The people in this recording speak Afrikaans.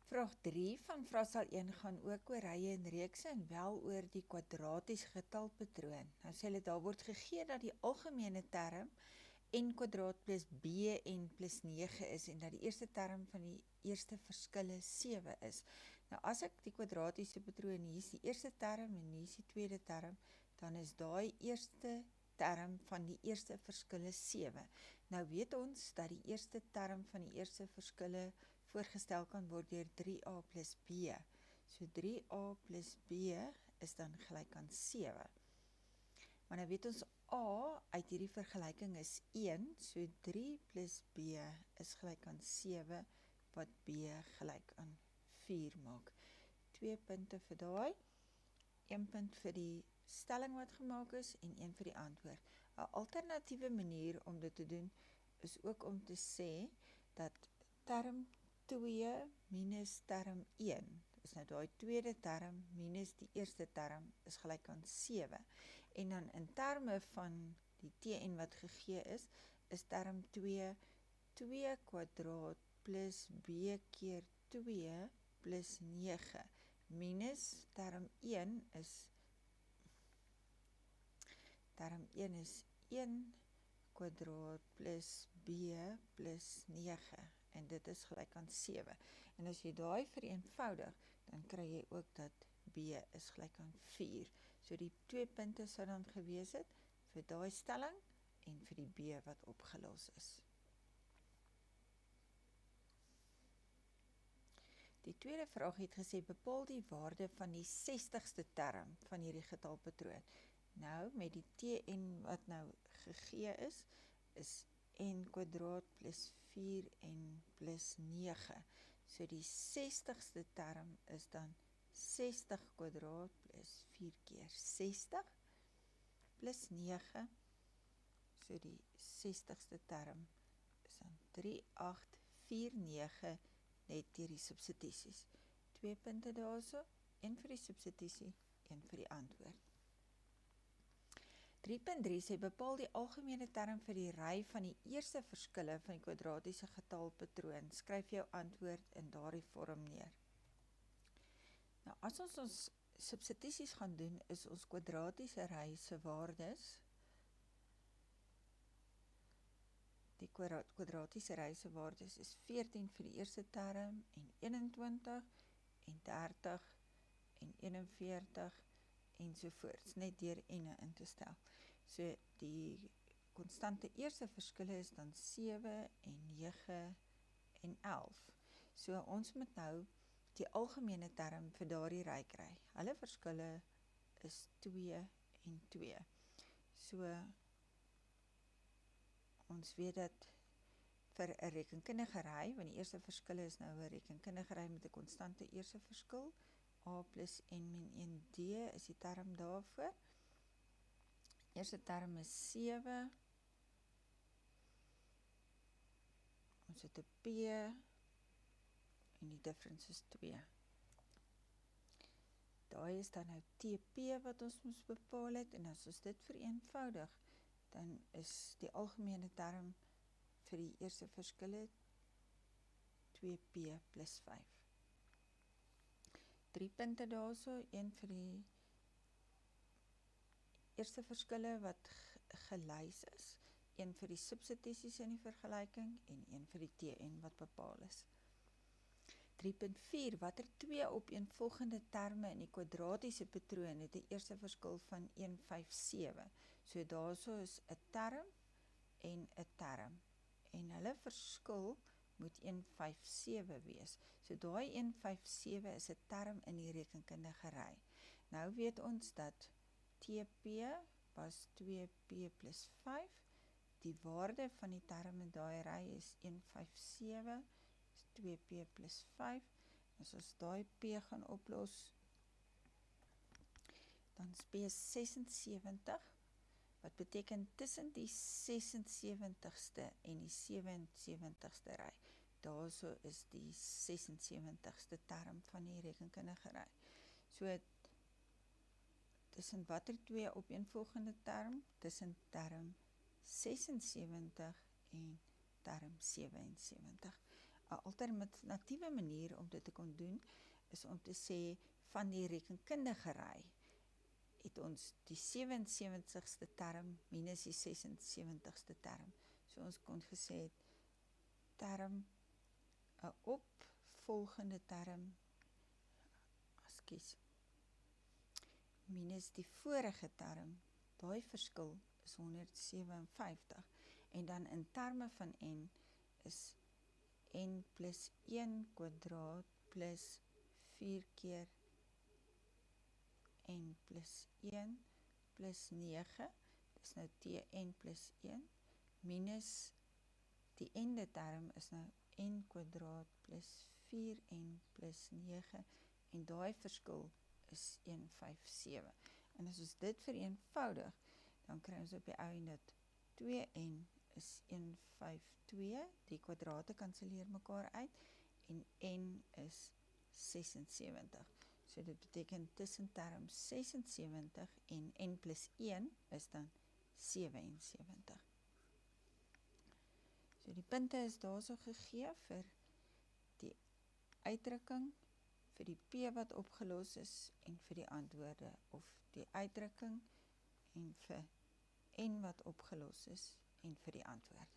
Vraag 3 van vraestel 1 gaan ook oor rye en reekse en wel oor die kwadratiese getalpatroon. Nou sê hulle daar word gegee dat die algemene term n kwadraat plus b n plus 9 is en dat die eerste term van die eerste verskille 7 is. Nou as ek die kwadratiese patroon, hier is die eerste term en hier is die tweede term, dan is daai eerste term van die eerste verskille 7. Nou weet ons dat die eerste term van die eerste verskille voorgestel kan word deur 3a plus b. So 3a plus b is dan gelyk aan 7. Maar nou weet ons a uit hierdie vergelyking is 1, so 3 plus b is gelyk aan 7, wat b gelyk aan 4 maak. 2 punte vir daai, 1 punt vir die stelling wat gemaak is en 1 vir die antwoord. 'n Alternatiewe manier om dit te doen is ook om te sê dat term 2 minus term 1, is nou daai tweede term minus die eerste term is gelyk aan 7. En dan in terme van die Tn wat gegee is term 2 kwadraat plus b keer 2 plus 9 minus term 1 is 1 kwadraat plus b plus 9 en dit is gelyk aan 7. En as jy daai vereenvoudig, dan kry jy ook dat b is gelyk aan 4. So die 2 punte sou dan gewees het vir daai stelling en vir die b wat opgelos is. Die tweede vraag het gesê, bepaal die waarde van die 60ste term van hierdie getalpatroon. Nou, met die Tn wat nou gegee is n kwadraat plus 4n plus 9. So die 60ste term is dan 60 kwadraat plus 4 keer 60 plus 9. So die 60ste term is dan 3849 net deur die substitusies. 2 punte daarso, 1 vir die substitusie, 1 vir die antwoord. 3.3 sê bepaal die algemene term vir die ry van die eerste verskille van die kwadratiese getalpatroon. Skryf jou antwoord in daardie vorm neer. Nou as ons substitusies gaan doen, is ons kwadratiese ry se waardes, die kwadratiese ry se waardes is 14 vir die eerste term en 21 en 30 en 41 ensovoorts, net deur ene in te stel. So die konstante eerste verskille is dan 7 en 9 en 11. So ons moet nou die algemene term vir daardie ry kry. Hulle verskille is 2 en 2. So ons weet dat vir 'n rekenkundige ry, want die eerste verskille is nou 'n rekenkundige ry met 'n konstante eerste verskil, a plus n min 1d is die term daarvoor. Eerste term is 7. Ons het 'n p en die difference is 2. Daai is dan nou TP wat ons moes bepaal het en as ons dit vereenvoudig, dan is die algemene term vir die eerste verskille 2p plus 5. 3 punte daarso, 1 vir die eerste verskille wat gelys is, 1 vir die substitusies in die vergelyking en 1 vir die Tn wat bepaal is. 3.4, watter twee opeenvolgende terme in die kwadratiese patroon het die eerste verskil van 157. So daarso is 'n term en 'n term. En hulle verskil moet 157 wees. So daai 157 is 'n term in die rekenkundige ry. Nou weet ons dat TP was 2p plus 5. Die waarde van die term in daai ry is 157, is 2p plus 5. As ons daai p gaan oplos, dan is p 76, wat beteken tussen die 76ste en die 77ste ry. Daarso is die 76ste term van die rekenkundige ry. So, tussen watter twee opeenvolgende term? Tussen term 76 en term 77. 'n alternatiewe manier om dit te kon doen, is om te sê, van die rekenkundige ry, het ons die 77ste term minus die 76ste term. So ons kon gesê het, term, 'n opvolgende term, minus die vorige term, daai verskil is 157, en dan in terme van n, is n plus 1 kwadraat plus 4 keer n plus 1 plus 9, dis nou tn plus 1, minus die ende term is nou n kwadraat plus 4n plus 9, en daai verskil is 157. En as ons dit vereenvoudig, dan kry ons op die ou en dat 2n is 152, die kwadrate kanselleer mekaar uit, en n is 76. So dit beteken tussen term 76 en n plus 1 is dan 77. So die punte is daarso gegee vir die uitdrukking, vir die P wat opgelos is, en vir die antwoorde, of die uitdrukking, en vir N wat opgelos is, en vir die antwoorde.